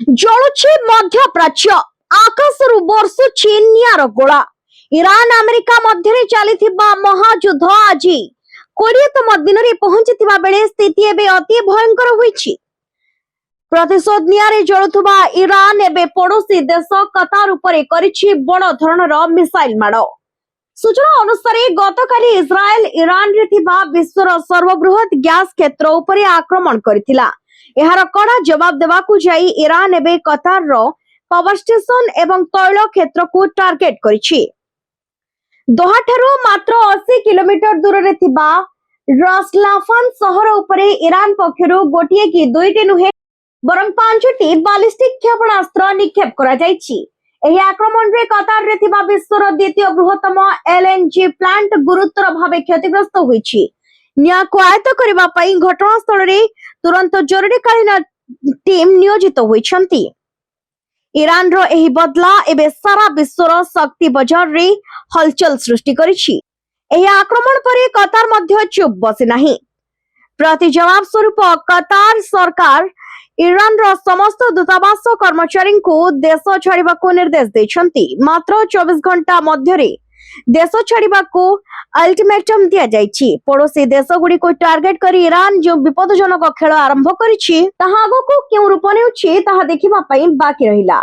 ଜଳୁଛି ମଧ୍ୟପ୍ରାଚ୍ୟ ଆକାଶରୁ ବର୍ଷୁଛି ନିଆଁର ଗୋଳା। ଇରାନ ଆମେରିକା ମଧ୍ୟରେ ଚାଲିଥିବା ମହାଯୁଦ୍ଧ ଆଜି 20ତମ ଦିନରେ ପହଞ୍ଚିଥିବା ବେଳେ ସ୍ଥିତି ଏବେ ଅତି ଭୟଙ୍କର ହୋଇଛି। ପ୍ରତିଶୋଧ ନିଆଁରେ ଜଳୁଥିବା ଇରାନ ଏବେ ପଡୋଶୀ ଦେଶ କତାର ଉପରେ କରିଛି ବଡ ଧରଣର ମିସାଇଲ ମାଡ। ସୂଚନା ଅନୁସାରେ ଗତକାଲି ଇସ୍ରାଏଲ ଇରାନରେ ଥିବା ବିଶ୍ୱର ସର୍ବବୃହତ ଗ୍ୟାସ କ୍ଷେତ୍ର ଉପରେ ଆକ୍ରମଣ କରିଥିଲା। ଏହାର କଡା ଜବାବ ଦେବାକୁ ଯାଇ ଇରାନ ଏବେ କତାରର ପାୱାର ଷ୍ଟେସନ ଏବଂ ତୈଳ କ୍ଷେତ୍ରକୁ ଟାର୍ଗେଟ କରିଛି। ଦୋହାଠାରୁ ମାତ୍ର 80 କିଲୋମିଟର ଦୂରରେ ଥିବା ରାସଲାଫାନ ସହର ଉପରେ ଇରାନ ପକ୍ଷରୁ ଗୋଟିଏ କି ଦୁଇଟି ନୁହେଁ ବରଂ 5ଟି ବାଲିଷ୍ଟିକ କ୍ଷେପଣାସ୍ତ୍ର ନିକ୍ଷେପ କରାଯାଇଛି। ଏହି ଆକ୍ରମଣରେ କତାରରେ ଥିବା ବିଶ୍ୱର ଦ୍ୱିତୀୟ ବୃହତ୍ତମ ଏଲଏନଜି ପ୍ଲାଣ୍ଟ ଗୁରୁତର ଭାବେ କ୍ଷତିଗ୍ରସ୍ତ ହୋଇଛି। ନିଆଁକୁ ଆୟତ୍ତ କରିବା ପାଇଁ ଘଟଣାସ୍ଥଳରେ ତୁରନ୍ତ ଜରୁରୀକାଳୀନ ଟିମ୍ ନିୟୋଜିତ ହୋଇଛନ୍ତି। ଇରାନର ଏହି ବଦଲା ଏବେ ସାରା ବିଶ୍ୱର ଶକ୍ତି ବଜାରରେ ହଲଚଲ ସୃଷ୍ଟି କରିଛି। ଏହି ଆକ୍ରମଣ ପରେ କତାର ମଧ୍ୟ ଚୁପ୍ ବସିନାହିଁ। ପ୍ରତି ଜବାବ ସ୍ୱରୂପ କତାର ସରକାର ଇରାନର ସମସ୍ତ ଦୂତାବାସ କର୍ମଚାରୀଙ୍କୁ ଦେଶ ଛାଡିବାକୁ ନିର୍ଦ୍ଦେଶ ଦେଇଛନ୍ତି। ମାତ୍ର 24 ଘଣ୍ଟା ମଧ୍ୟରେ ଦେଶ ଛାଡିବାକୁ ଅଲ୍ଟିମେଟମ ଦିଆଯାଇଛି। ପଡୋଶୀ ଦେଶଗୁଡ଼ିକୁ ଟାର୍ଗେଟ କରି ଇରାନ ଯେଉଁ ବିପଦଜନକ ଖେଳ ଆରମ୍ଭ କରିଛି ତାହା ଆଗକୁ କେଉଁ ରୂପ ନେଉଛି ତାହା ଦେଖିବା ପାଇଁ ବାକି ରହିଲା।